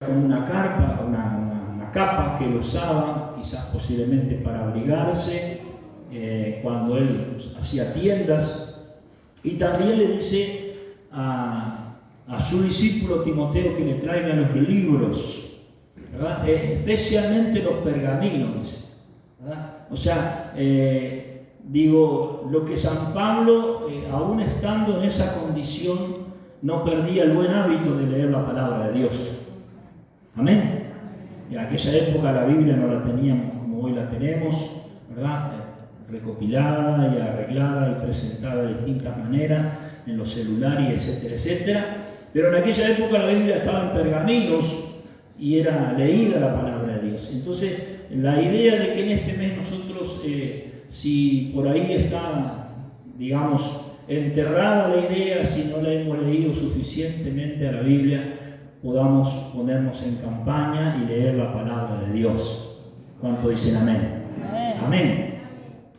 una carpa, una capa que lo usaba, quizás posiblemente para abrigarse, cuando él hacía tiendas. Y también le dice a su discípulo Timoteo que le traiga los libros, ¿verdad? Especialmente los pergaminos, ¿verdad? O sea, lo que San Pablo, aún estando en esa condición, no perdía el buen hábito de leer la palabra de Dios. Amén. En aquella época la Biblia no la teníamos como hoy la tenemos, ¿verdad? Recopilada y arreglada y presentada de distintas maneras en los celulares, etcétera, etcétera. Pero en aquella época la Biblia estaba en pergaminos y era leída la palabra de Dios. Entonces, la idea de que en este mes nosotros, si por ahí está, digamos, enterrada la idea, si no la hemos leído suficientemente a la Biblia, podamos ponernos en campaña y leer la palabra de Dios. ¿Cuánto dicen amén? Amén.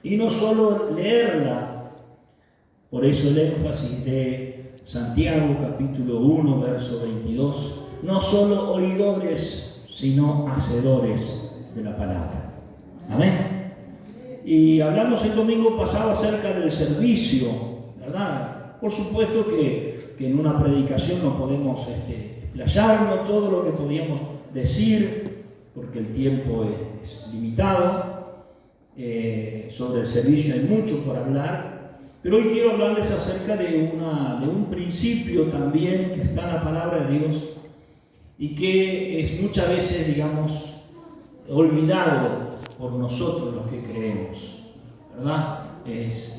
Y no solo leerla, por eso el énfasis de Santiago capítulo 1, verso 22, no solo oidores, sino hacedores de la palabra. Amén. Y hablamos el domingo pasado acerca del servicio, ¿verdad? Por supuesto que en una predicación no podemos explayarnos todo lo que podíamos decir, porque el tiempo es limitado. Sobre el servicio hay mucho por hablar, pero hoy quiero hablarles acerca de un principio también que está en la palabra de Dios y que es muchas veces, digamos, olvidado por nosotros los que creemos, ¿verdad?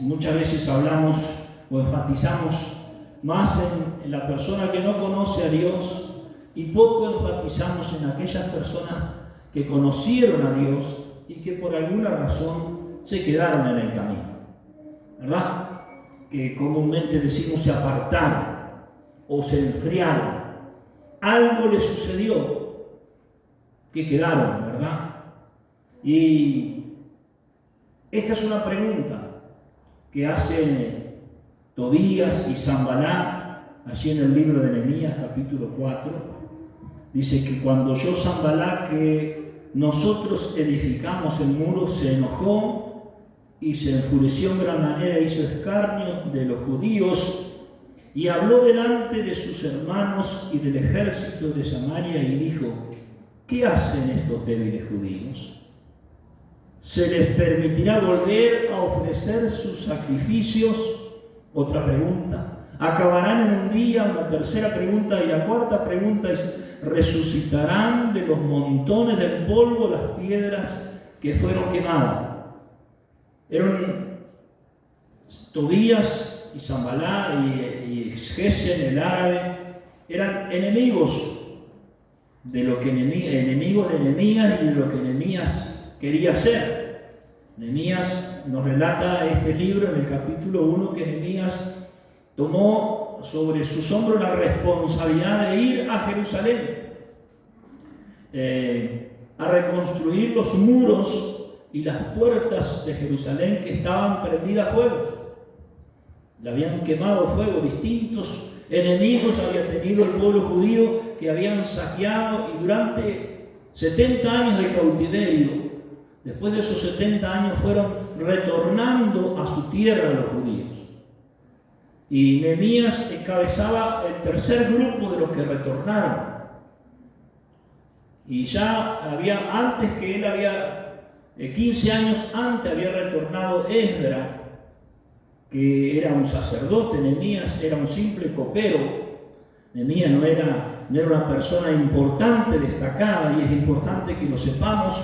Muchas veces hablamos o enfatizamos más en la persona que no conoce a Dios y poco enfatizamos en aquellas personas que conocieron a Dios y que por alguna razón se quedaron en el camino, ¿verdad? Que comúnmente decimos se apartaron o se enfriaron. Algo les sucedió, que quedaron, ¿verdad? Y esta es una pregunta que hacen Tobías y Sanballat allí en el libro de Nehemías capítulo 4. Dice que cuando oyó Sanballat que nosotros edificamos el muro, se enojó y se enfureció en gran manera, hizo escarnio de los judíos y habló delante de sus hermanos y del ejército de Samaria y dijo: ¿qué hacen estos débiles judíos? ¿Se les permitirá volver a ofrecer sus sacrificios? Otra pregunta. ¿Acabarán en un día? Una tercera pregunta. Y la cuarta pregunta es: ¿resucitarán de los montones del polvo las piedras que fueron quemadas? Eran Tobías y Sanballat y Gesem, el árabe, eran enemigos de lo que enemigos de Nehemías y de lo que Nehemías quería hacer. Nehemías nos relata este libro en el capítulo 1 que Nehemías tomó sobre sus hombros la responsabilidad de ir a Jerusalén, a reconstruir los muros y las puertas de Jerusalén que estaban prendidas a fuego. Le habían quemado fuego, distintos enemigos había tenido el pueblo judío que habían saqueado, y durante 70 años de cautiverio, después de esos 70 años fueron retornando a su tierra los judíos. Y Nehemías encabezaba el tercer grupo de los que retornaron. Y ya antes que él 15 años antes había retornado Esdras, que era un sacerdote. Nehemías era un simple copero. Nehemías no era una persona importante, destacada, y es importante que lo sepamos,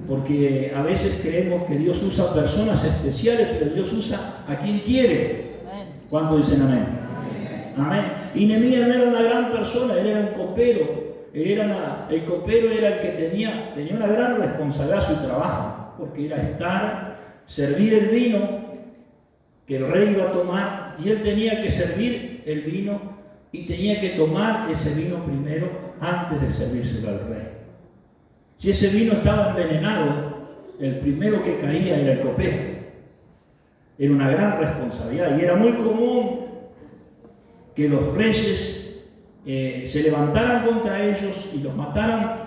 porque a veces creemos que Dios usa personas especiales, pero Dios usa a quien quiere. ¿Cuánto dicen amén? Amén. Y Nehemías no era una gran persona, él era un copero. El copero era el que tenía una gran responsabilidad su trabajo, porque era servir el vino que el rey iba a tomar, y él tenía que servir el vino y tenía que tomar ese vino primero antes de servírselo al rey. Si ese vino estaba envenenado, el primero que caía era el copero. Era una gran responsabilidad, y era muy común que los reyes se levantaran contra ellos y los mataran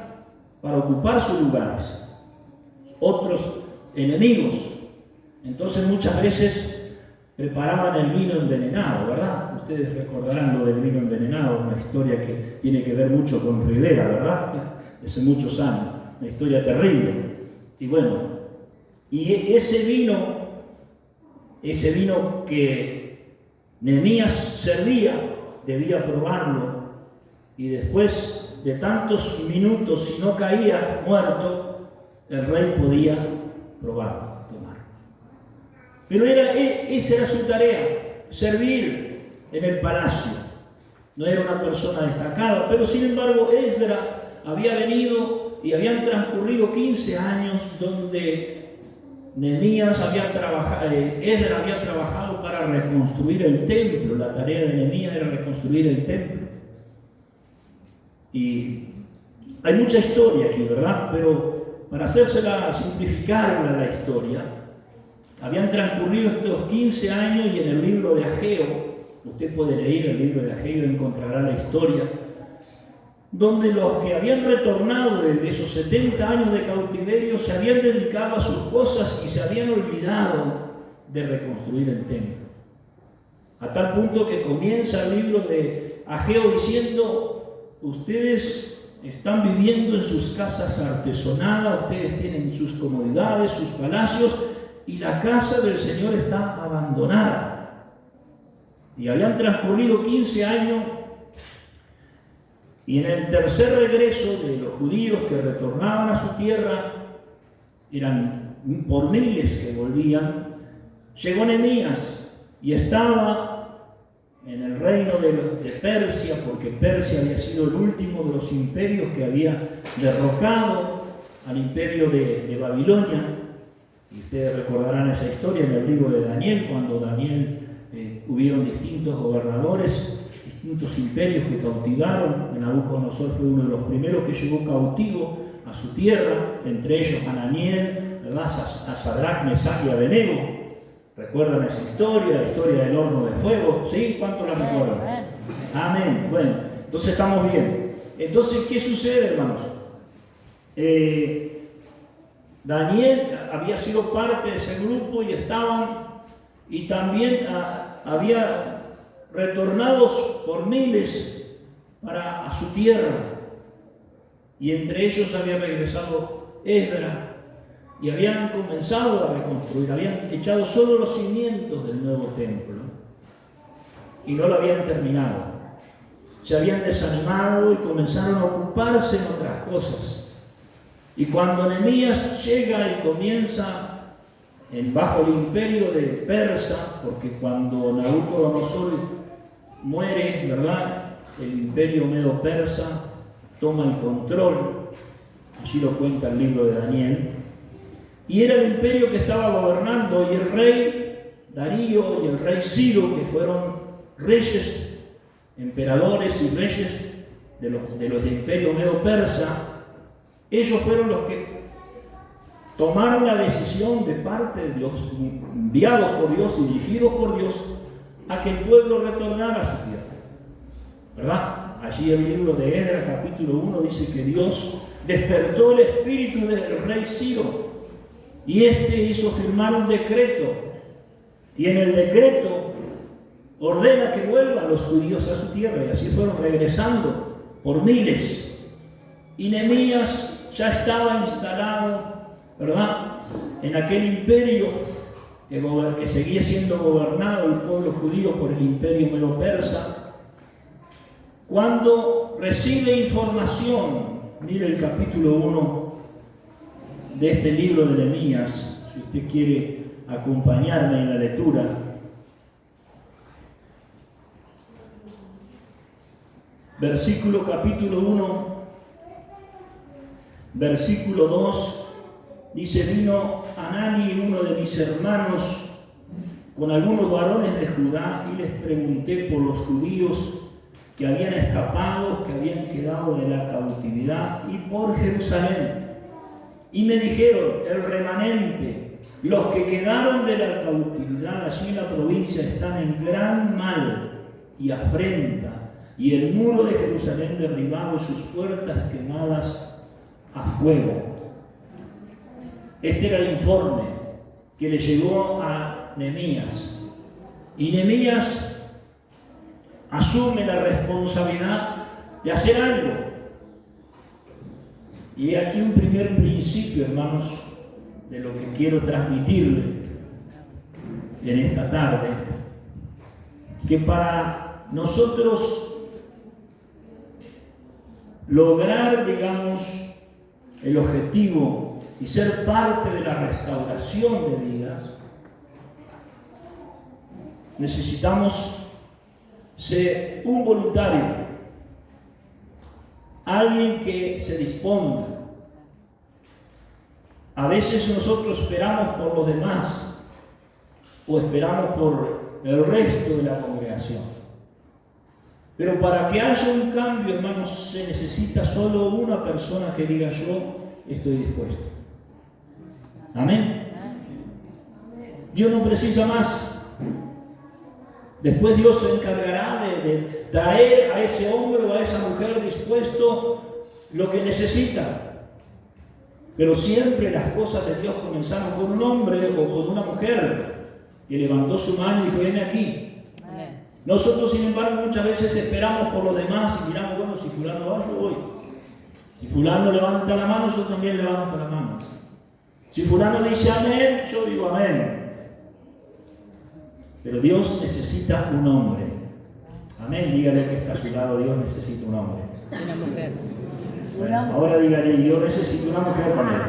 para ocupar sus lugares, otros enemigos. Entonces muchas veces preparaban el vino envenenado, ¿verdad? Ustedes recordarán lo del vino envenenado, una historia que tiene que ver mucho con Rivera, ¿verdad? Hace muchos años, una historia terrible. Y bueno, y ese vino que Nehemías servía, debía probarlo, y después de tantos minutos, si no caía muerto, el rey podía probarlo, tomar. Pero esa era su tarea, servir en el palacio. No era una persona destacada, pero sin embargo Esdra había venido y habían transcurrido 15 años donde Esdra había trabajado para reconstruir el templo. La tarea de Nehemías era reconstruir el templo. Y hay mucha historia aquí, ¿verdad? Pero para simplificarla la historia, habían transcurrido estos 15 años y en el libro de Ageo, usted puede leer el libro de Ageo y encontrará la historia, donde los que habían retornado de esos 70 años de cautiverio se habían dedicado a sus cosas y se habían olvidado de reconstruir el templo. A tal punto que comienza el libro de Ageo diciendo: ustedes están viviendo en sus casas artesonadas, ustedes tienen sus comodidades, sus palacios, y la casa del Señor está abandonada. Y habían transcurrido 15 años, y en el tercer regreso de los judíos que retornaban a su tierra, eran por miles que volvían, llegó Nehemías y estaba en el reino de Persia, porque Persia había sido el último de los imperios que había derrocado al imperio de Babilonia. Y ustedes recordarán esa historia en el libro de Daniel, cuando Daniel hubieron distintos gobernadores, distintos imperios que cautivaron. Nabucodonosor fue uno de los primeros que llegó cautivo a su tierra, entre ellos a Daniel, ¿verdad? A Sadrach, Mesach y Abednego. ¿Recuerdan esa historia? La historia del horno de fuego, ¿sí? ¿Cuánto la recuerdan? Amén. Bueno, entonces estamos bien. Entonces, ¿qué sucede, hermanos? Daniel había sido parte de ese grupo y también había retornados por miles a su tierra. Y entre ellos había regresado Esdra. Y habían comenzado a reconstruir, habían echado solo los cimientos del nuevo templo y no lo habían terminado. Se habían desanimado y comenzaron a ocuparse en otras cosas. Y cuando Nehemías llega y comienza bajo el imperio de Persa, porque cuando Nabucodonosor muere, ¿verdad?, el imperio medo-persa toma el control, allí lo cuenta el libro de Daniel. Y era el imperio que estaba gobernando, y el rey Darío y el rey Ciro, que fueron reyes, emperadores y reyes de los imperio medo-persa, ellos fueron los que tomaron la decisión de parte de Dios, enviados por Dios y dirigidos por Dios, a que el pueblo retornara a su tierra. ¿Verdad? Allí el libro de Esdras, capítulo 1, dice que Dios despertó el espíritu del rey Ciro, y hizo firmar un decreto, y en el decreto ordena que vuelvan los judíos a su tierra, y así fueron regresando por miles. Y Nehemías ya estaba instalado, ¿verdad?, en aquel imperio que seguía siendo gobernado el pueblo judío por el imperio medo-persa, cuando recibe información. Mire el capítulo 1 de este libro de Nehemías, si usted quiere acompañarme en la lectura. Capítulo 1, versículo 2, dice: vino Hanani, uno de mis hermanos, con algunos varones de Judá, y les pregunté por los judíos que habían escapado, que habían quedado de la cautividad, y por Jerusalén. Y me dijeron: el remanente, los que quedaron de la cautividad allí en la provincia, están en gran mal y afrenta, y el muro de Jerusalén derribado y sus puertas quemadas a fuego. Este era el informe que le llegó a Nehemías. Y Nehemías asume la responsabilidad de hacer algo. Y aquí un primer principio, hermanos, de lo que quiero transmitirle en esta tarde, que para nosotros lograr, digamos, el objetivo y ser parte de la restauración de vidas, necesitamos ser un voluntario, alguien que se disponga. A veces nosotros esperamos por los demás o esperamos por el resto de la congregación. Pero para que haya un cambio, hermanos, se necesita solo una persona que diga: yo estoy dispuesto. Amén. Dios no precisa más. Después Dios se encargará de traer a ese hombre o a esa mujer dispuesto lo que necesita. Pero siempre las cosas de Dios comenzaron con un hombre o con una mujer que levantó su mano y dijo: venme aquí. Nosotros, sin embargo, muchas veces esperamos por los demás y miramos: bueno, si fulano va, yo voy. Si fulano levanta la mano, yo también levanto la mano. Si fulano dice amén, yo digo amén. Pero Dios necesita un hombre. Amén. Dígale que está a su lado: Dios necesita un hombre. Una mujer. Bueno, ahora dígale: Dios necesita una mujer también.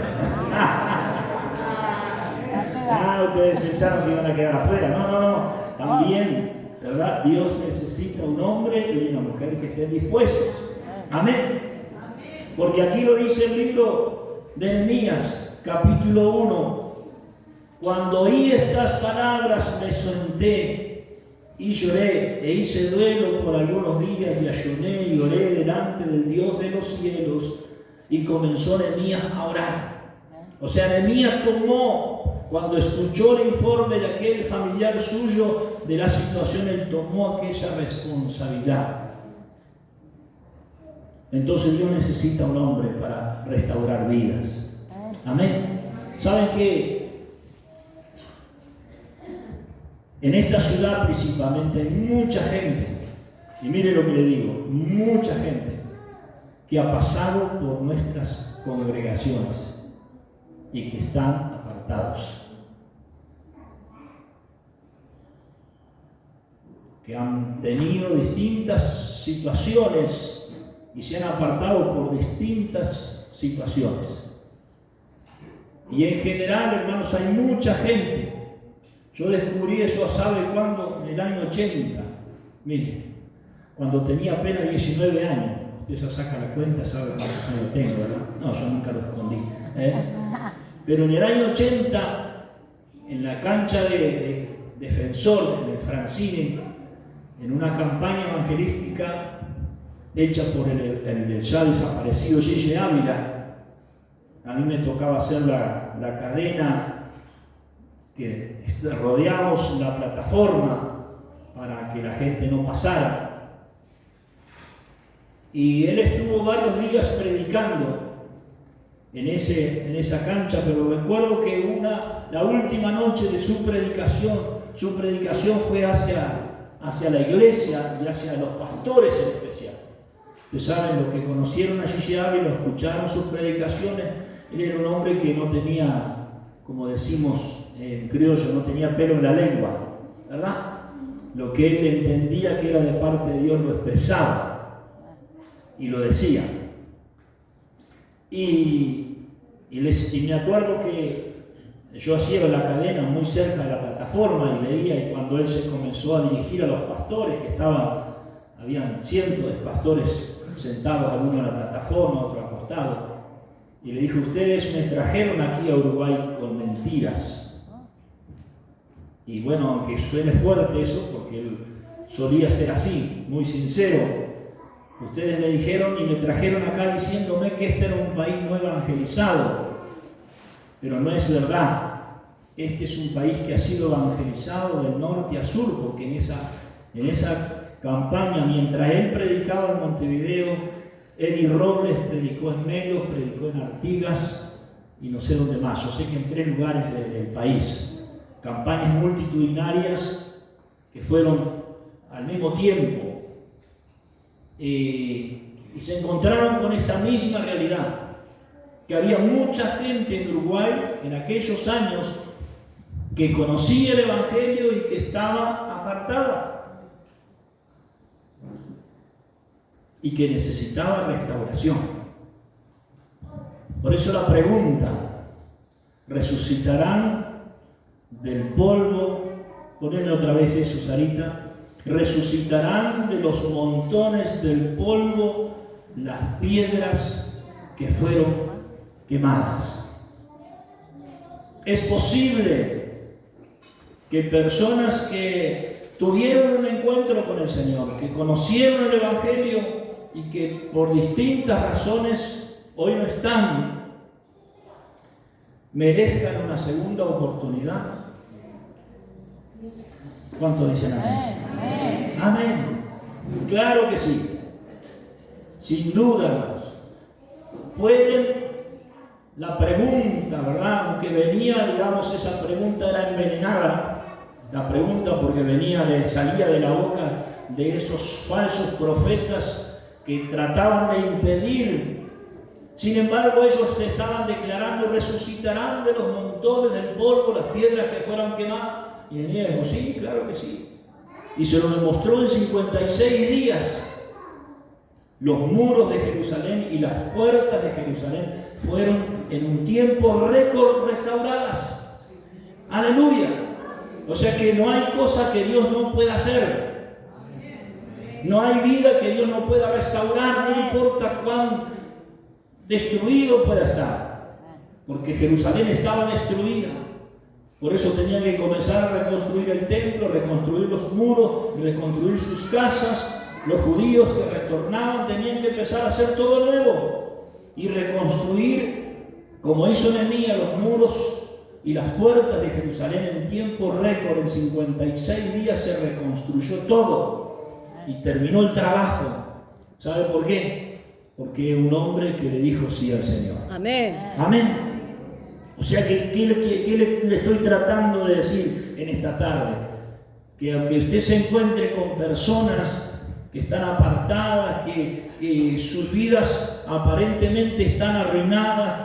Ustedes pensaron que iban a quedar afuera. No. También, ¿verdad? Dios necesita un hombre y una mujer que estén dispuestos. Amén. Porque aquí lo dice el libro de Nehemías, capítulo 1. Cuando oí estas palabras me senté y lloré e hice duelo por algunos días y ayuné y oré delante del Dios de los cielos, y comenzó Nehemías a orar. O sea, Nehemías tomó, cuando escuchó el informe de aquel familiar suyo de la situación, él tomó aquella responsabilidad. Entonces Dios necesita un hombre para restaurar vidas. Amén. ¿Saben qué? En esta ciudad principalmente hay mucha gente, y mire lo que le digo, mucha gente que ha pasado por nuestras congregaciones y que están apartados, que han tenido distintas situaciones y se han apartado por distintas situaciones. Y en general, hermanos, hay mucha gente. Yo descubrí eso, ¿sabe cuándo? En el año 80. Mire, cuando tenía apenas 19 años. Usted ya saca la cuenta, sabe cuántos años tengo, ¿verdad? No, yo nunca lo escondí. Pero en el año 80, en la cancha de Defensor, en el Francine, en una campaña evangelística hecha por el ya desaparecido Gille Ávila, a mí me tocaba hacer la cadena que rodeamos la plataforma para que la gente no pasara. Y él estuvo varios días predicando en esa cancha, pero recuerdo que la última noche de su predicación fue hacia la iglesia y hacia los pastores en especial. Ustedes saben, los que conocieron a Gille Ávila, escucharon sus predicaciones, él era un hombre que no tenía, como decimos en criollo, no tenía pelo en la lengua, ¿verdad? Lo que él entendía que era de parte de Dios lo expresaba y lo decía. Y me acuerdo que yo hacía la cadena muy cerca de la plataforma y veía, y cuando él se comenzó a dirigir a los pastores que habían cientos de pastores sentados, algunos en la plataforma, otros acostados, y le dijo: ustedes me trajeron aquí a Uruguay con mentiras. Y bueno, aunque suene fuerte eso, porque él solía ser así, muy sincero, ustedes me dijeron y me trajeron acá diciéndome que este era un país no evangelizado, pero no es verdad. Este es un país que ha sido evangelizado del norte a sur, porque en esa campaña. Mientras él predicaba en Montevideo, Eddie Robles predicó en Melos, predicó en Artigas y no sé dónde más. Yo sé que en 3 lugares del país. Campañas multitudinarias que fueron al mismo tiempo. Y se encontraron con esta misma realidad, que había mucha gente en Uruguay en aquellos años que conocía el Evangelio y que estaba apartada y que necesitaba restauración. Por eso la pregunta: ¿resucitarán del polvo? Ponle otra vez eso, Sarita. ¿Resucitarán de los montones del polvo las piedras que fueron quemadas? Es posible que personas que tuvieron un encuentro con el Señor, que conocieron el Evangelio y que por distintas razones hoy no están, merezcan una segunda oportunidad. ¿Cuántos dicen amén? Amén. Amén. Claro que sí. Sin duda, hermanos. Pueden. La pregunta, ¿verdad? Aunque venía, digamos, esa pregunta era envenenada. La pregunta porque salía de la boca de esos falsos profetas que trataban de impedir. Sin embargo, ellos estaban declarando: resucitarán de los montones del polvo las piedras que fueron quemadas. Y Nehemías dijo: sí, claro que sí. Y se lo demostró en 56 días. Los muros de Jerusalén y las puertas de Jerusalén fueron en un tiempo récord restauradas. ¡Aleluya! O sea que no hay cosa que Dios no pueda hacer. No hay vida que Dios no pueda restaurar, no importa cuán destruido pueda estar. Porque Jerusalén estaba destruida. Por eso tenían que comenzar a reconstruir el templo, reconstruir los muros, reconstruir sus casas. Los judíos que retornaban tenían que empezar a hacer todo nuevo y reconstruir, como hizo Nehemías, los muros y las puertas de Jerusalén en tiempo récord. En 56 días se reconstruyó todo y terminó el trabajo. ¿Sabe por qué? Porque un hombre que le dijo sí al Señor. Amén. Amén. O sea, ¿qué le estoy tratando de decir en esta tarde? Que aunque usted se encuentre con personas que están apartadas, que sus vidas aparentemente están arruinadas,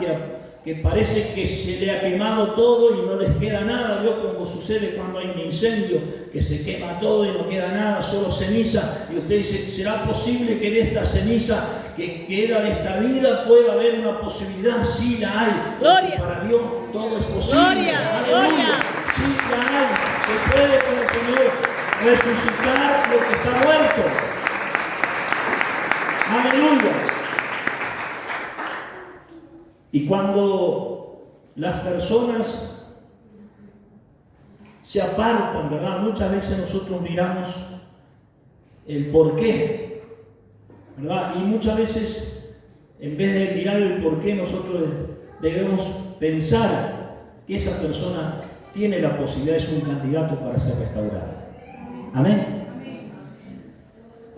que parece que se le ha quemado todo y no les queda nada. ¿Vio cómo sucede cuando hay un incendio? Que se quema todo y no queda nada, solo ceniza. Y usted dice: ¿será posible que de esta ceniza que queda de esta vida pueda haber una posibilidad? Sí la hay. Gloria. Para Dios todo es posible. Gloria. Aleluya. Sí la hay. Se puede con el Señor resucitar lo que está muerto. Aleluya. Y cuando las personas se apartan, ¿verdad? Muchas veces nosotros miramos el porqué, ¿verdad? Y muchas veces, en vez de mirar el porqué, nosotros debemos pensar que esa persona tiene la posibilidad, es un candidato para ser restaurada. Amén.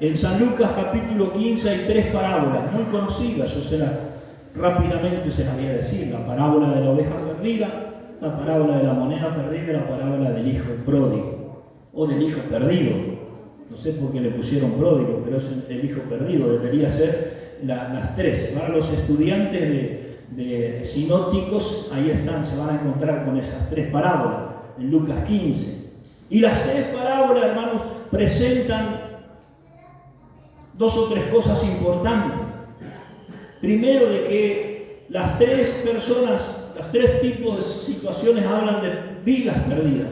En San Lucas capítulo 15 hay 3 parábolas muy conocidas. Yo rápidamente se las voy a decir: la parábola de la oveja perdida, la parábola de la moneda perdida y la parábola del hijo pródigo, o del hijo perdido. No sé por qué le pusieron pródigo, pero es el hijo perdido. Debería ser las 3. Para los estudiantes de sinópticos, ahí están, se van a encontrar con esas 3 parábolas en Lucas 15. Y las 3 parábolas, hermanos, presentan 2 o 3 cosas importantes. Primero, de que las 3 personas, los 3 tipos de situaciones hablan de vidas perdidas.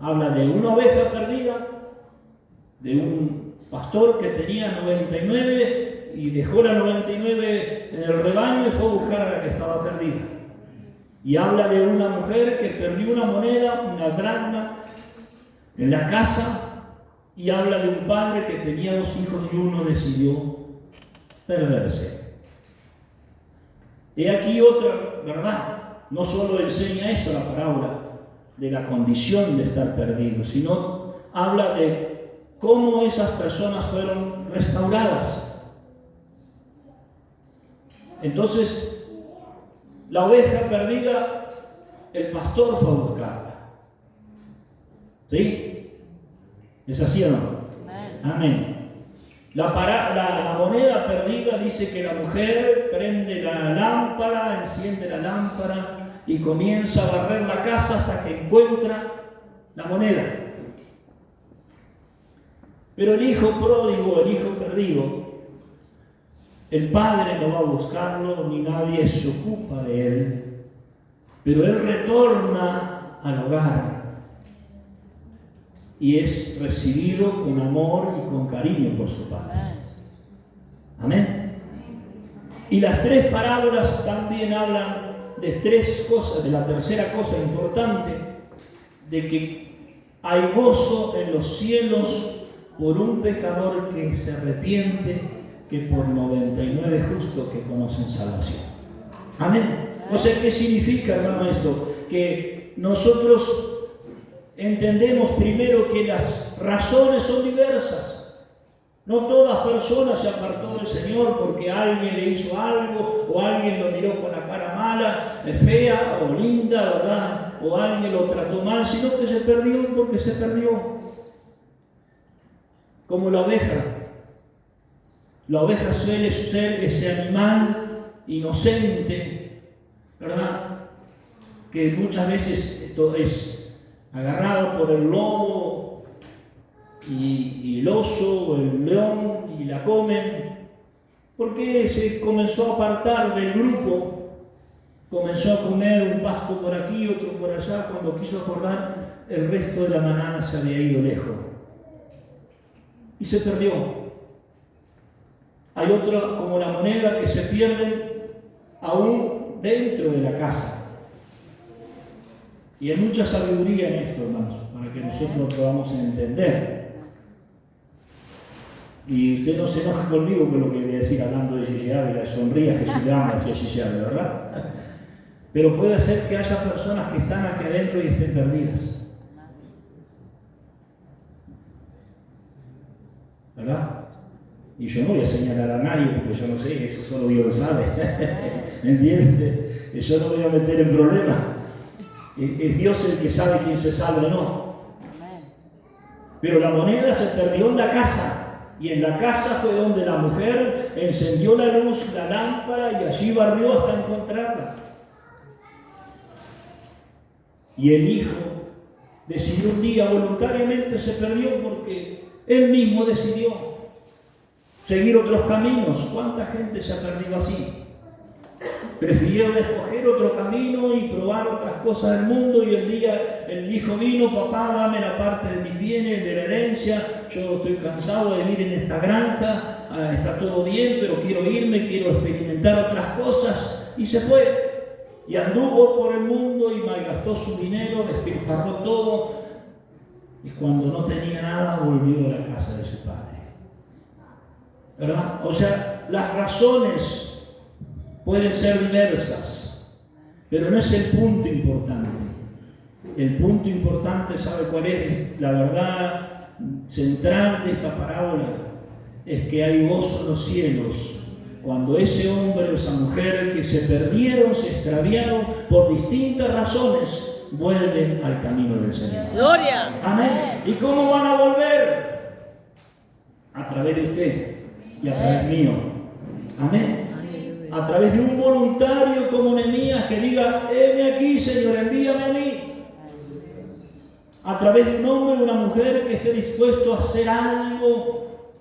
Habla de una oveja perdida, de un pastor que tenía 99 y dejó la 99 en el rebaño y fue a buscar a la que estaba perdida. Y habla de una mujer que perdió una moneda, una dracma, en la casa. Y habla de un padre que tenía 2 hijos y uno decidió perderse. He aquí otra verdad. No solo enseña esto la parábola de la condición de estar perdido, sino habla de cómo esas personas fueron restauradas. Entonces, la oveja perdida, el pastor fue a buscarla. ¿Sí? ¿Es así o no? Amén. La moneda perdida dice que la mujer prende la lámpara, enciende la lámpara y comienza a barrer la casa hasta que encuentra la moneda. Pero el hijo pródigo, el hijo perdido, el padre no va a buscarlo, ni nadie se ocupa de él, pero él retorna al hogar y es recibido con amor y con cariño por su padre. Amén. Y las tres parábolas también hablan de tres cosas, de la tercera cosa importante, de que hay gozo en los cielos por un pecador que se arrepiente, que por 99 justos que conocen salvación. Amén. O sea, ¿qué significa, hermano, esto? Que nosotros entendemos primero que las razones son diversas. No todas personas se apartó del Señor porque alguien le hizo algo, o alguien lo miró con la cara mala, fea o linda, ¿verdad? O alguien lo trató mal, sino que se perdió porque se perdió. Como la oveja. La oveja suele ser ese animal inocente, ¿verdad? Que muchas veces es agarrado por el lobo y el oso o el león y la comen, porque se comenzó a apartar del grupo, comenzó a comer un pasto por aquí, otro por allá. Cuando quiso acordar, el resto de la manada se había ido lejos y se perdió. Hay otra, como la moneda, que se pierden aún dentro de la casa. Y hay mucha sabiduría en esto, hermanos, para que nosotros podamos entender. Y usted no se enoja conmigo con lo que voy a decir hablando de Gigi Ávila, sonríe que se llama hacia Gigi Ávila, ¿verdad? Pero puede ser que haya personas que están aquí adentro y estén perdidas, ¿verdad? Y yo no voy a señalar a nadie porque yo no sé, eso solo Dios lo sabe. ¿Me entiendes? Yo no me voy a meter en problemas. Es Dios el que sabe quién se salva o no. Pero la moneda se perdió en la casa. Y en la casa fue donde la mujer encendió la luz, la lámpara, y allí barrió hasta encontrarla. Y el hijo decidió un día, voluntariamente se perdió porque él mismo decidió seguir otros caminos. ¿Cuánta gente se ha perdido así? Prefirieron escoger otro camino y probar otras cosas del mundo, y el día el hijo vino: papá, dame la parte de mis bienes, de la herencia, yo estoy cansado de vivir en esta granja, está todo bien, pero quiero irme, quiero experimentar otras cosas. Y se fue, y anduvo por el mundo y malgastó su dinero, despilfarró todo, y cuando no tenía nada volvió a la casa de su padre, ¿verdad? O sea, las razones pueden ser diversas, pero no es el punto importante. El punto importante, ¿sabe cuál es? La verdad central de esta parábola es que hay gozo en los cielos cuando ese hombre o esa mujer que se perdieron, se extraviaron por distintas razones, vuelven al camino del Señor. ¡Gloria! Amén. ¿Y cómo van a volver? A través de usted y a través mío. Amén. A través de un voluntario como Nehemías que diga: heme aquí, Señor, envíame a mí. A través de un hombre o una mujer que esté dispuesto a hacer algo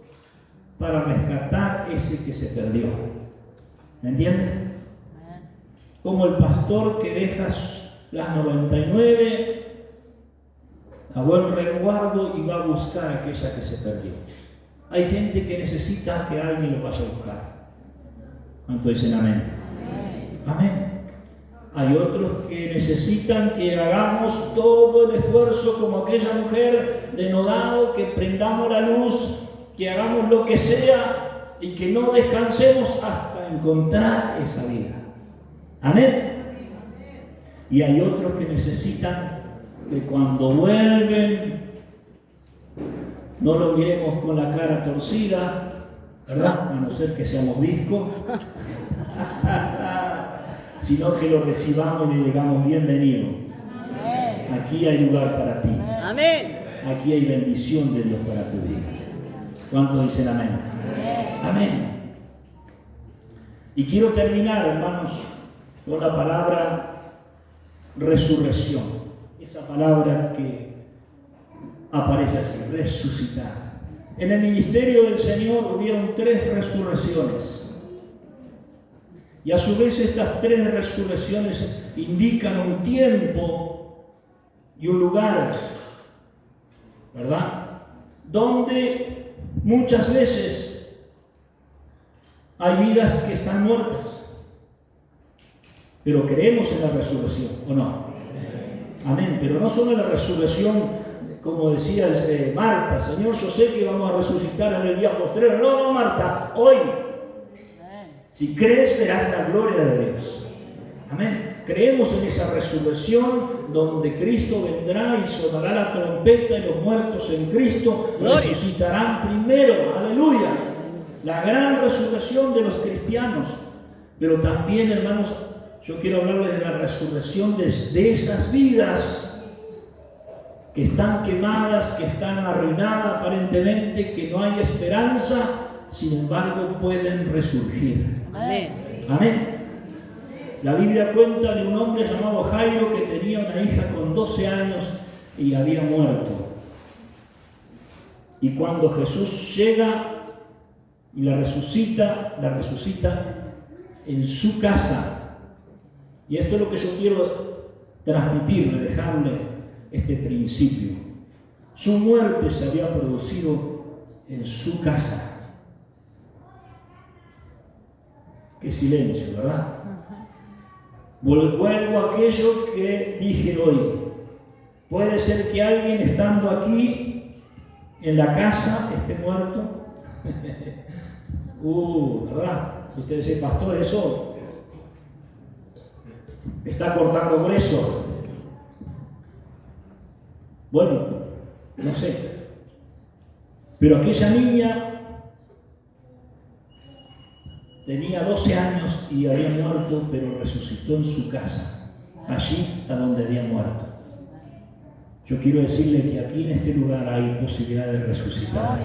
para rescatar ese que se perdió. ¿Me entienden? Como el pastor que deja las 99 a buen resguardo y va a buscar aquella que se perdió. Hay gente que necesita que alguien lo vaya a buscar. ¿Cuánto dicen amén? Amén. Hay otros que necesitan que hagamos todo el esfuerzo como aquella mujer denodado, que prendamos la luz, que hagamos lo que sea y que no descansemos hasta encontrar esa vida. Amén. Y hay otros que necesitan que cuando vuelven No lo miremos con la cara torcida, ¿verdad? A no ser que seamos viscos. Sino que lo recibamos y le digamos bienvenido. Aquí hay lugar para ti. Amén. Aquí hay bendición de Dios para tu vida. ¿Cuántos dicen amén? Amén. Y quiero terminar, hermanos, con la palabra resurrección. Esa palabra que aparece aquí, resucitar. En el ministerio del Señor hubieron 3 resurrecciones. Y a su vez estas 3 resurrecciones indican un tiempo y un lugar, ¿verdad? Donde muchas veces hay vidas que están muertas. Pero creemos en la resurrección, ¿o no? Amén. Pero no solo la resurrección, como decía Marta, Señor, yo sé que vamos a resucitar en el día postrero. No, Marta, hoy. Si crees, verás la gloria de Dios. Amén. Creemos en esa resurrección donde Cristo vendrá y sonará la trompeta y los muertos en Cristo resucitarán primero. Aleluya. La gran resurrección de los cristianos. Pero también, hermanos, yo quiero hablarles de la resurrección de esas vidas que están quemadas, que están arruinadas aparentemente, que no hay esperanza. Sin embargo, pueden resurgir. Amén. Amén. La Biblia cuenta de un hombre llamado Jairo que tenía una hija con 12 años y había muerto. Y cuando Jesús llega y la resucita en su casa. Y esto es lo que yo quiero transmitirle, dejarle este principio. Su muerte se había producido en su casa. Qué silencio, ¿verdad? Vuelvo a aquello que dije hoy. Puede ser que alguien estando aquí en la casa esté muerto. ¿Verdad? Usted dice, pastor, eso está cortando grueso. Bueno, no sé. Pero aquella niña tenía 12 años y había muerto, pero resucitó en su casa, allí a donde había muerto. Yo quiero decirle que aquí en este lugar hay posibilidad de resucitar.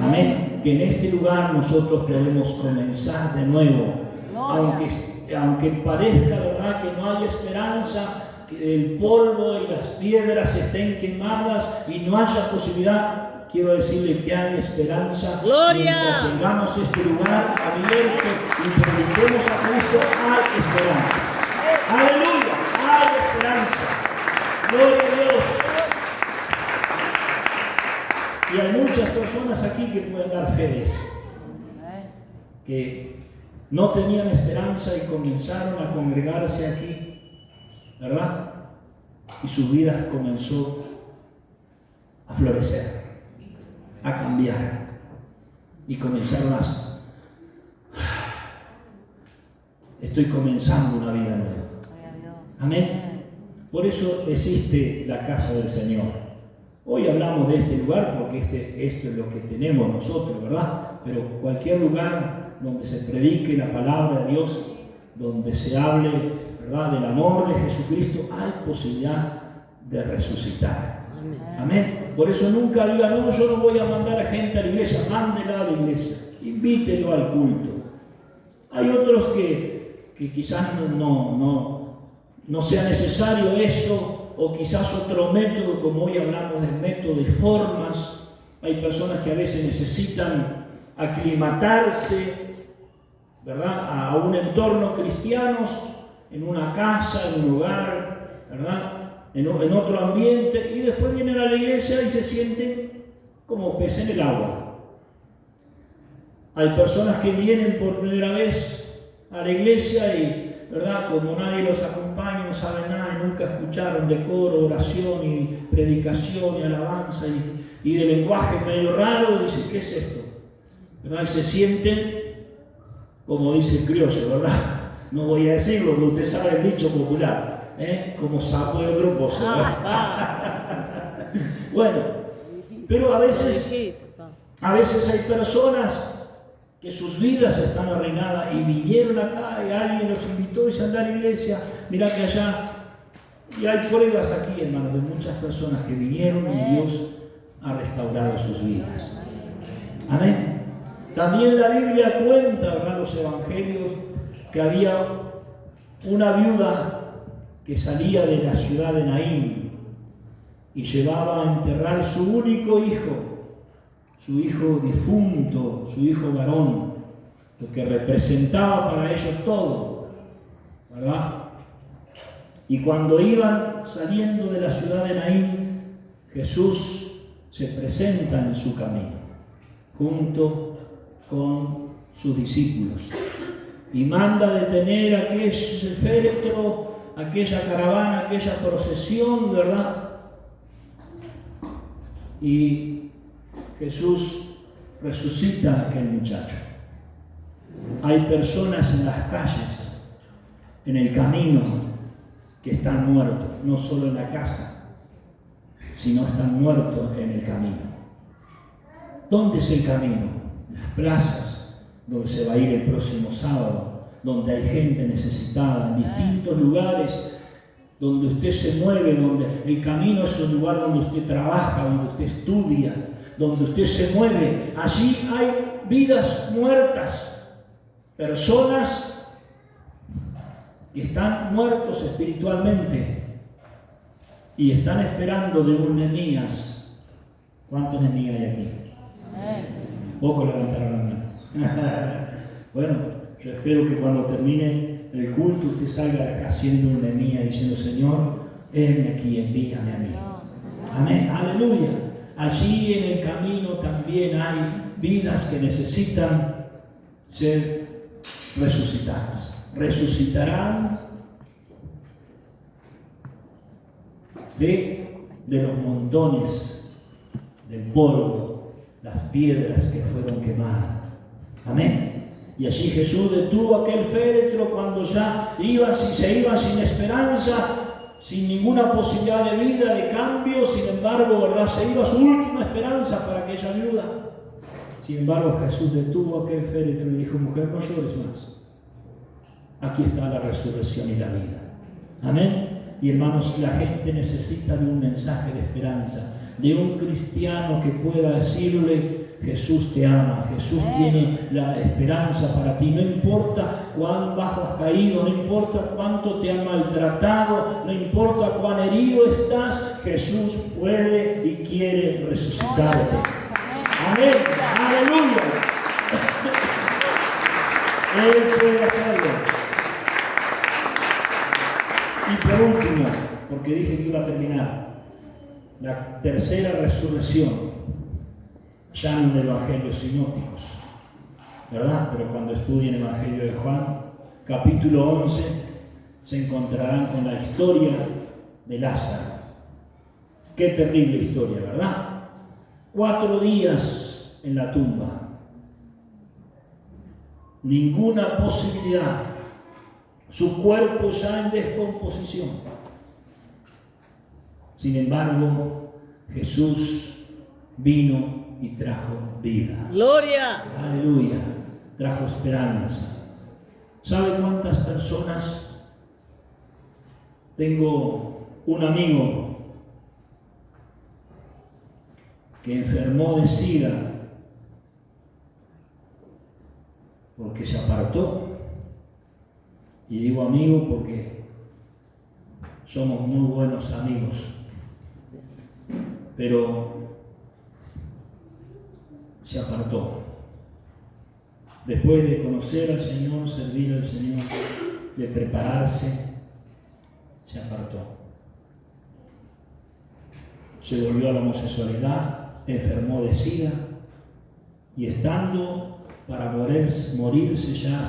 Amén. Que en este lugar nosotros podemos comenzar de nuevo. Aunque parezca, ¿verdad?, que no hay esperanza, que el polvo y las piedras estén quemadas y no haya posibilidad. Quiero decirle que hay esperanza. ¡Gloria! Mientras tengamos este lugar abierto y prediquemos a Cristo, hay esperanza. ¡Aleluya! Hay esperanza. ¡Gloria a Dios! Y hay muchas personas aquí que pueden dar fe de eso. Que no tenían esperanza y comenzaron a congregarse aquí, ¿verdad? Y sus vidas comenzó a florecer, a cambiar, y comenzaron a... Estoy comenzando una vida nueva. Amén. Por eso existe la casa del Señor. Hoy hablamos de este lugar porque esto es lo que tenemos nosotros, ¿verdad? Pero cualquier lugar donde se predique la palabra de Dios, donde se hable, ¿verdad?, del amor de Jesucristo, hay posibilidad de resucitar. Amén. Por eso nunca diga, no, yo no voy a mandar a gente a la iglesia. Mándela a la iglesia, invítelo al culto. Hay otros que quizás no sea necesario eso, o quizás otro método, como hoy hablamos del método de formas. Hay personas que a veces necesitan aclimatarse, ¿verdad?, a un entorno cristiano, en una casa, en un lugar, ¿verdad?, en otro ambiente, y después vienen a la iglesia y se sienten como peces en el agua. Hay personas que vienen por primera vez a la iglesia y, ¿verdad?, como nadie los acompaña, no saben nada y nunca escucharon de coro, oración y predicación y alabanza y de lenguaje medio raro, y dicen, ¿qué es esto? ¿Verdad? Y se sienten, como dice el criollo, ¿verdad? No voy a decirlo, pero usted sabe el dicho popular, como sapo de otro pozo. Bueno, Pero a veces hay personas que sus vidas están arruinadas y vinieron acá y alguien los invitó y se andar a la iglesia. Mirá que allá, y hay pruebas aquí, hermanos, de muchas personas que vinieron y Dios ha restaurado sus vidas. Amén. También la Biblia cuenta, ¿verdad?, los evangelios, que había una viuda que salía de la ciudad de Naín y llevaba a enterrar su único hijo, su hijo difunto, su hijo varón, lo que representaba para ellos todo, ¿verdad? Y cuando iban saliendo de la ciudad de Naín, Jesús se presenta en su camino, junto con sus discípulos, y manda detener aquel féretro, aquella caravana, aquella procesión, ¿verdad? Y Jesús resucita a aquel muchacho. Hay personas en las calles, en el camino, que están muertos, no solo en la casa, sino están muertos en el camino. ¿Dónde es el camino? Las plazas, donde se va a ir el próximo sábado, donde hay gente necesitada, en distintos lugares, donde usted se mueve, donde el camino es un lugar donde usted trabaja, donde usted estudia, donde usted se mueve. Allí hay vidas muertas, personas que están muertos espiritualmente y están esperando de un Nehemías. ¿Cuántos Nehemías hay aquí? Poco levantaron las manos. Bueno, yo espero que cuando termine el culto usted salga de acá siendo un Nehemías diciendo: Señor, heme aquí, envíame a mí. Amén, aleluya. Allí en el camino también hay vidas que necesitan ser resucitadas. Resucitarán de los montones del polvo, las piedras que fueron quemadas. Amén. Y allí Jesús detuvo aquel féretro cuando ya se iba sin esperanza, sin ninguna posibilidad de vida, de cambio. Sin embargo, ¿verdad?, se iba su última esperanza para aquella viuda. Sin embargo, Jesús detuvo aquel féretro y le dijo: mujer, no llores más. Aquí está la resurrección y la vida. Amén. Y hermanos, la gente necesita de un mensaje de esperanza, de un cristiano que pueda decirle: Jesús te ama, Jesús tiene la esperanza para ti. No importa cuán bajo has caído, no importa cuánto te han maltratado, no importa cuán herido estás, Jesús puede y quiere resucitarte. Amén. Aleluya. Él puede hacerlo. Y por último, porque dije que iba a terminar, la tercera resurrección, ya en el Evangelio sinópticos, ¿verdad? Pero cuando estudien el Evangelio de Juan, capítulo 11, se encontrarán con la historia de Lázaro. Qué terrible historia, ¿verdad? 4 días en la tumba, ninguna posibilidad, su cuerpo ya en descomposición. Sin embargo, Jesús vino y trajo vida. ¡Gloria! Aleluya. Trajo esperanza. ¿Sabe cuántas personas? Tengo un amigo que enfermó de SIDA porque se apartó. Y digo amigo porque somos muy buenos amigos. Pero se apartó. Después de conocer al Señor, servir al Señor, de prepararse, se apartó. Se volvió a la homosexualidad, enfermó de SIDA, y estando para morirse ya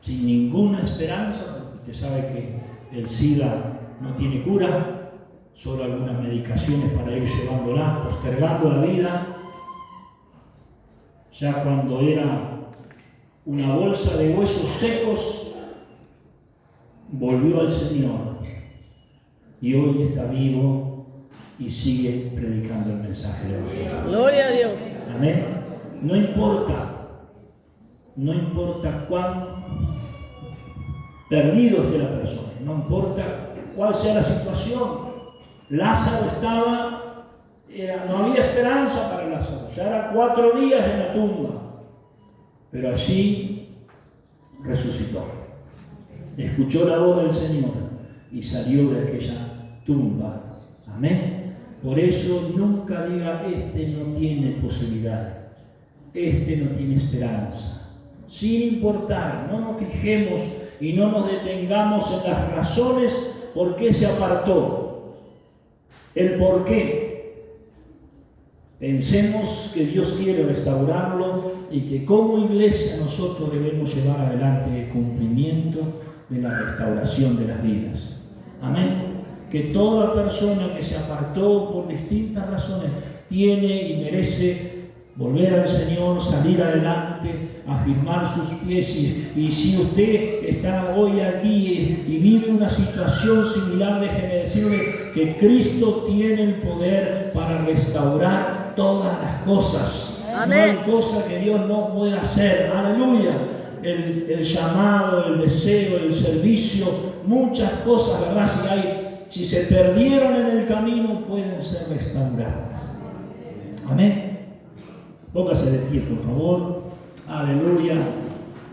sin ninguna esperanza, porque usted sabe que el SIDA no tiene cura, solo algunas medicaciones para ir llevándola, postergando la vida. Ya cuando era una bolsa de huesos secos, volvió al Señor y hoy está vivo y sigue predicando el mensaje del Evangelio. Gloria a Dios. Amén. No importa cuán perdido esté la persona, no importa cuál sea la situación. Lázaro no había esperanza para Lázaro, ya eran 4 días en la tumba, pero allí resucitó. Escuchó la voz del Señor y salió de aquella tumba. Amén. Por eso nunca diga, este no tiene posibilidad, este no tiene esperanza. Sin importar, no nos fijemos y no nos detengamos en las razones por qué se apartó, el por qué. Pensemos que Dios quiere restaurarlo y que como iglesia nosotros debemos llevar adelante el cumplimiento de la restauración de las vidas. Amén. Que toda persona que se apartó por distintas razones tiene y merece volver al Señor, salir adelante, afirmar sus pies. Y si usted está hoy aquí y vive una situación similar, déjeme decirle que Cristo tiene el poder para restaurar todas las cosas. Amén. No hay cosa que Dios no pueda hacer. Aleluya. El llamado, el deseo, el servicio, muchas cosas, ¿verdad? Si se perdieron en el camino, pueden ser restauradas. Amén. Póngase de pie, por favor. Aleluya.